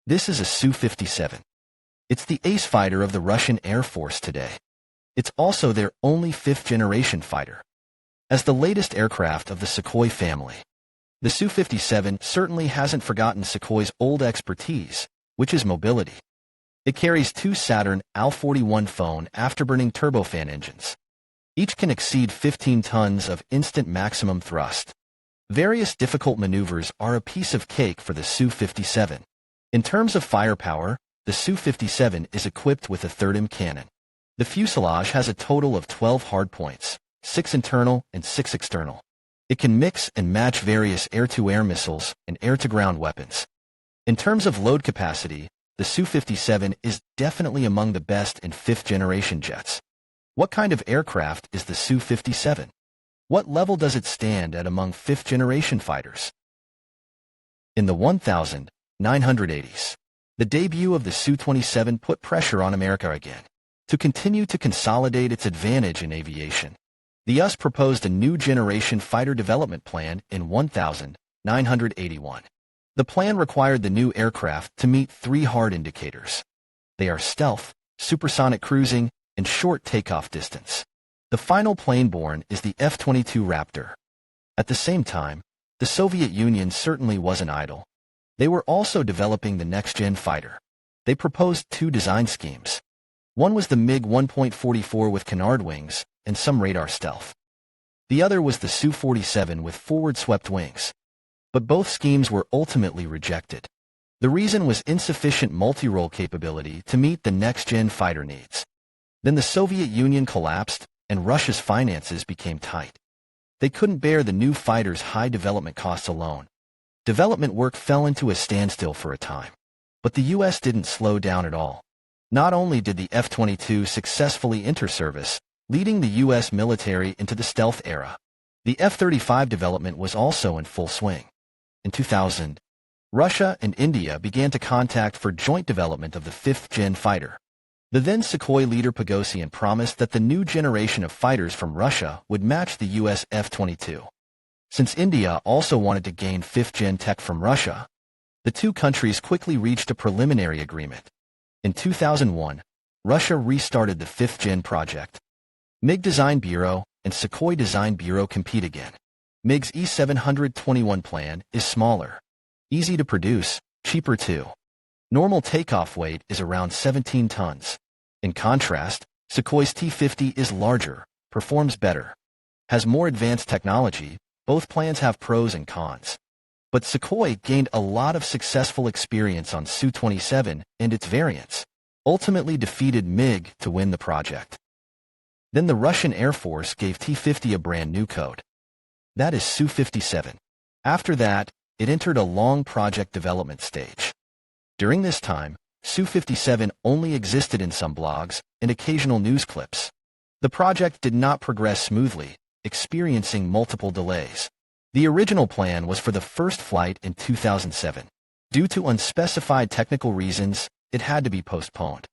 This is a Su-57. It's the ace fighter of the Russian Air Force today. It's also their only fifth-generation fighter. As the latest aircraft of the Sukhoi family, the Su-57 certainly hasn't forgotten Sukhoi's old expertise, which is mobility. It carries two Saturn Al-41 Phone afterburning turbofan engines. Each can exceed 15 tons of instant maximum thrust. Various difficult maneuvers are a piece of cake for the Su-57. In terms of firepower, the Su-57 is equipped with a 3rd cannon. The fuselage has a total of 12 hardpoints, 6 internal and 6 external. It can mix and match various air-to-air missiles and air-to-ground weapons. In terms of load capacity, the Su-57 is definitely among the best in 5th-generation jets. What kind of aircraft is the Su-57? What level does it stand at among 5th-generation fighters? In the 1980s, the debut of the Su-27 put pressure on America again. To continue to consolidate its advantage in aviation, the US proposed a new generation fighter development plan in 1981. The plan required the new aircraft to meet 3 hard indicators. They are stealth, supersonic cruising, and short takeoff distance. The final plane born is the F-22 Raptor. At the same time, the Soviet Union certainly wasn't idle. They were also developing the next-gen fighter. They proposed 2 design schemes. One was the MiG-1.44 with canard wings and some radar stealth. The other was the Su-47 with forward-swept wings. But both schemes were ultimately rejected. The reason was insufficient multi-role capability to meet the next-gen fighter needs. Then the Soviet Union collapsed, and Russia's finances became tight. They couldn't bear the new fighter's high development costs alone. Development work fell into a standstill for a time. But the U.S. didn't slow down at all. Not only did the F-22 successfully enter service, leading the U.S. military into the stealth era, the F-35 development was also in full swing. In 2000, Russia and India began to contact for joint development of the 5th-gen fighter. The then Sukhoi leader Pogosyan promised that the new generation of fighters from Russia would match the U.S. F-22. Since India also wanted to gain 5th-gen tech from Russia, the two countries quickly reached a preliminary agreement. In 2001, Russia restarted the 5th-gen project. MiG Design Bureau and Sukhoi Design Bureau compete again. MiG's E-721 plan is smaller, easy to produce, cheaper too. Normal takeoff weight is around 17 tons. In contrast, Sukhoi's T-50 is larger, performs better, has more advanced technology. Both plans have pros and cons. But Sukhoi gained a lot of successful experience on Su-27 and its variants, ultimately defeated MiG to win the project. Then the Russian Air Force gave T-50 a brand new code. That is Su-57. After that, it entered a long project development stage. During this time, Su-57 only existed in some blogs and occasional news clips. The project did not progress smoothly, experiencing multiple delays. The original plan was for the first flight in 2007. Due to unspecified technical reasons, it had to be postponed.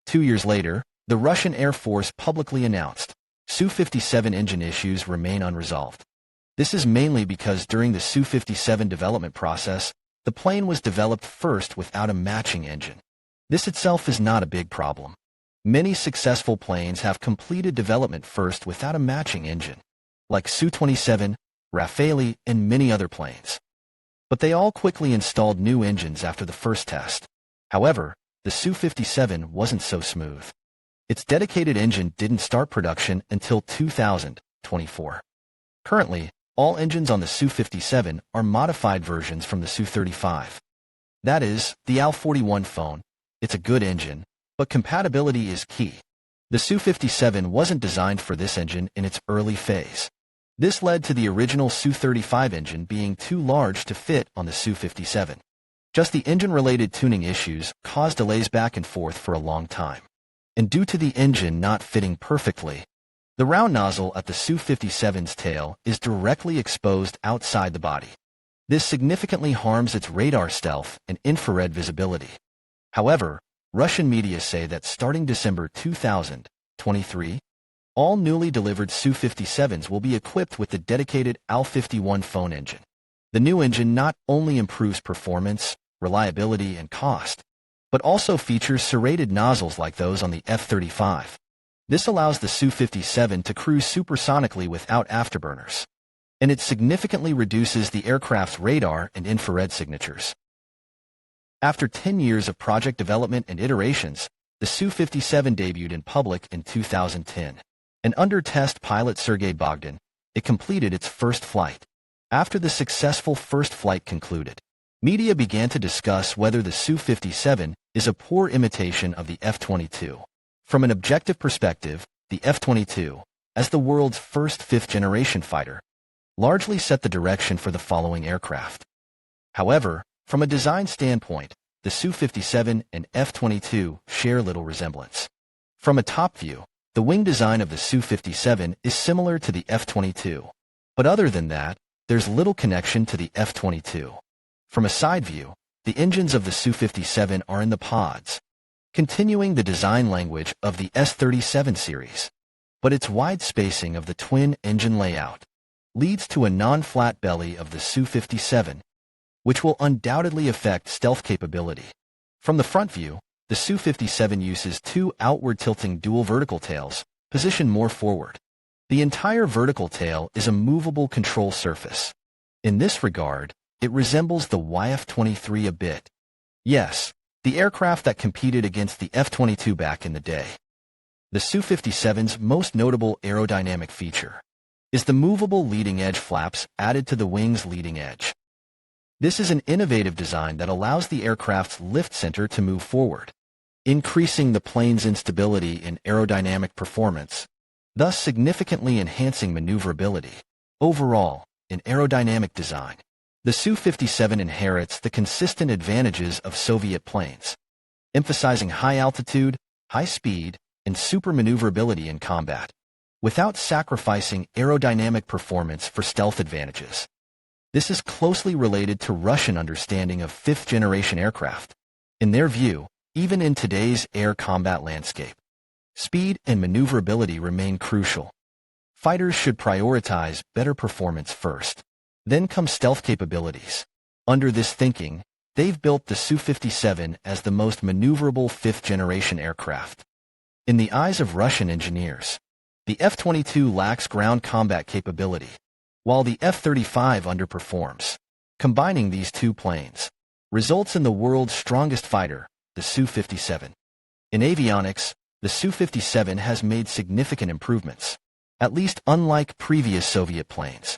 2 years later, the Russian Air Force publicly announced, Su-57 engine issues remain unresolved. This is mainly because during the Su-57 development process, the plane was developed first without a matching engine. This itself is not a big problem. Many successful planes have completed development first without a matching engine, like Su-27, Rafale, and many other planes. But they all quickly installed new engines after the first test. However, the Su-57 wasn't so smooth. Its dedicated engine didn't start production until 2024. Currently, all engines on the Su-57 are modified versions from the Su-35. That is, the Al-41 Phone. It's a good engine, but compatibility is key. The Su-57 wasn't designed for this engine in its early phase. This led to the original Su-35 engine being too large to fit on the Su-57. Just the engine-related tuning issues caused delays back and forth for a long time. And due to the engine not fitting perfectly, the round nozzle at the Su-57's tail is directly exposed outside the body. This significantly harms its radar stealth and infrared visibility. However, Russian media say that starting December 2023, all newly delivered Su-57s will be equipped with the dedicated Al-51 Phone engine. The new engine not only improves performance, reliability, and cost, but also features serrated nozzles like those on the F-35. This allows the Su-57 to cruise supersonically without afterburners, and it significantly reduces the aircraft's radar and infrared signatures. After 10 years of project development and iterations, the Su-57 debuted in public in 2010. And under test pilot Sergei Bogdan, it completed its first flight. After the successful first flight concluded, media began to discuss whether the Su-57 is a poor imitation of the F-22. From an objective perspective, the F-22, as the world's first fifth-generation fighter, largely set the direction for the following aircraft. However, from a design standpoint, the Su-57 and F-22 share little resemblance. From a top view, the wing design of the Su-57 is similar to the F-22, but other than that, there's little connection to the F-22. From a side view, the engines of the Su-57 are in the pods, continuing the design language of the S-37 series, but its wide spacing of the twin-engine layout leads to a non-flat belly of the Su-57, which will undoubtedly affect stealth capability. From the front view, the Su-57 uses two outward-tilting dual vertical tails, positioned more forward. The entire vertical tail is a movable control surface. In this regard, it resembles the YF-23 a bit. Yes, the aircraft that competed against the F-22 back in the day. The Su-57's most notable aerodynamic feature is the movable leading-edge flaps added to the wing's leading edge. This is an innovative design that allows the aircraft's lift center to move forward, increasing the plane's instability and aerodynamic performance, thus significantly enhancing maneuverability. Overall, in aerodynamic design, the Su-57 inherits the consistent advantages of Soviet planes, emphasizing high altitude, high speed, and super maneuverability in combat, without sacrificing aerodynamic performance for stealth advantages. This is closely related to Russian understanding of fifth-generation aircraft. In their view, even in today's air combat landscape, speed and maneuverability remain crucial. Fighters should prioritize better performance first. Then come stealth capabilities. Under this thinking, they've built the Su-57 as the most maneuverable fifth-generation aircraft. In the eyes of Russian engineers, the F-22 lacks ground combat capability, while the F-35 underperforms. Combining these two planes results in the world's strongest fighter, the Su-57. In avionics, the Su-57 has made significant improvements, at least unlike previous Soviet planes.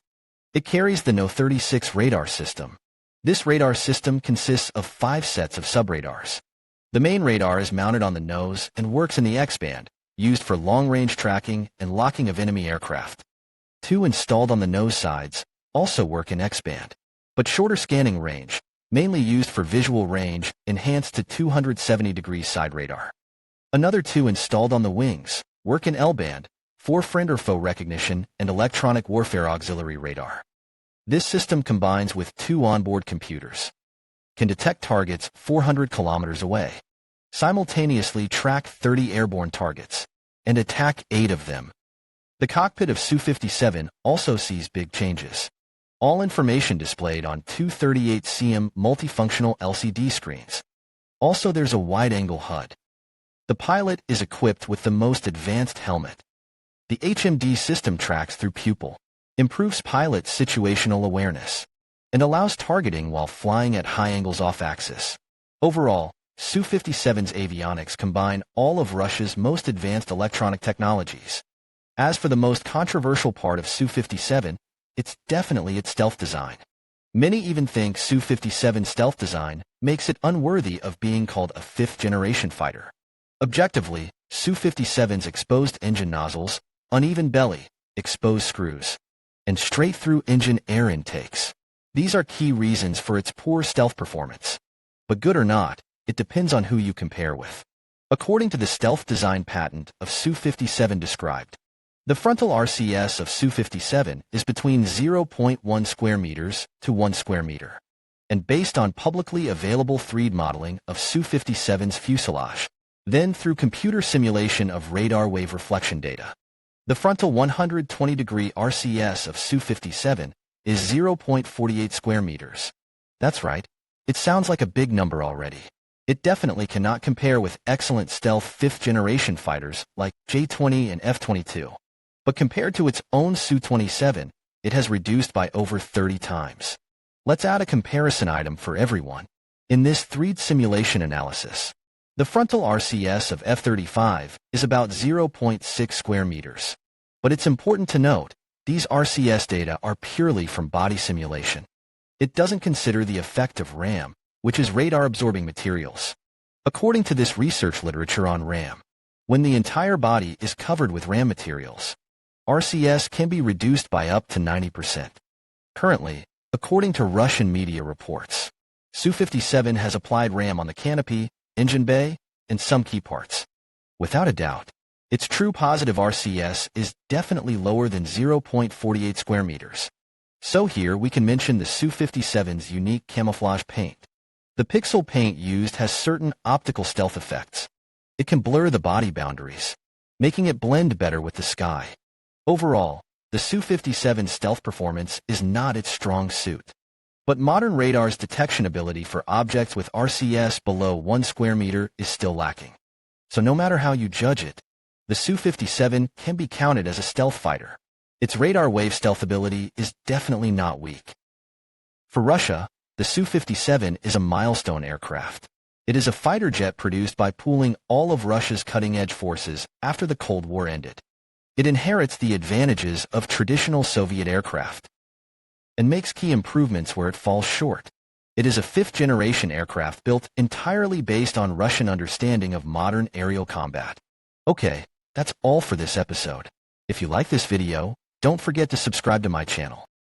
It carries the No-36 radar system. This radar system consists of 5 sets of subradars. The main radar is mounted on the nose and works in the X-band, used for long-range tracking and locking of enemy aircraft. 2 installed on the nose sides also work in X-band, but shorter scanning range, mainly used for visual range, enhanced to 270-degree side radar. Another 2 installed on the wings work in L-band, for friend or foe recognition and electronic warfare auxiliary radar. This system combines with 2 onboard computers, can detect targets 400 kilometers away, simultaneously track 30 airborne targets, and attack 8 of them. The cockpit of Su-57 also sees big changes. All information displayed on 238 cm multifunctional LCD screens. Also, there's a wide-angle HUD. The pilot is equipped with the most advanced helmet. The HMD system tracks through pupil, improves pilot situational awareness, and allows targeting while flying at high angles off-axis. Overall, Su-57's avionics combine all of Russia's most advanced electronic technologies. As for the most controversial part of Su-57, it's definitely its stealth design. Many even think Su-57's stealth design makes it unworthy of being called a fifth-generation fighter. Objectively, Su-57's exposed engine nozzles, uneven belly, exposed screws, and straight-through engine air intakes. These are key reasons for its poor stealth performance. But good or not, it depends on who you compare with. According to the stealth design patent of Su-57 described, the frontal RCS of Su-57 is between 0.1 square meters to 1 square meter. And based on publicly available 3D modeling of Su-57's fuselage, then through computer simulation of radar wave reflection data, the frontal 120-degree RCS of Su-57 is 0.48 square meters. That's right, It sounds like a big number already. It definitely cannot compare with excellent stealth fifth-generation fighters like J-20 and F-22. But compared to its own Su-27, it has reduced by over 30 times. Let's add a comparison item for everyone. In this 3D simulation analysis, the frontal RCS of F-35 is about 0.6 square meters. But it's important to note, these RCS data are purely from body simulation. It doesn't consider the effect of RAM, which is radar-absorbing materials. According to this research literature on RAM, when the entire body is covered with RAM materials, RCS can be reduced by up to 90%. Currently, according to Russian media reports, Su-57 has applied RAM on the canopy, engine bay, and some key parts. Without a doubt, its true positive RCS is definitely lower than 0.48 square meters. So here we can mention the Su-57's unique camouflage paint. The pixel paint used has certain optical stealth effects. It can blur the body boundaries, making it blend better with the sky. Overall, the Su-57's stealth performance is not its strong suit. But modern radar's detection ability for objects with RCS below 1 square meter is still lacking. So no matter how you judge it, the Su-57 can be counted as a stealth fighter. Its radar wave stealth ability is definitely not weak. For Russia, the Su-57 is a milestone aircraft. It is a fighter jet produced by pooling all of Russia's cutting-edge forces after the Cold War ended. It inherits the advantages of traditional Soviet aircraft and makes key improvements where it falls short. It is a fifth-generation aircraft built entirely based on Russian understanding of modern aerial combat. Okay, that's all for this episode. If you like this video, don't forget to subscribe to my channel.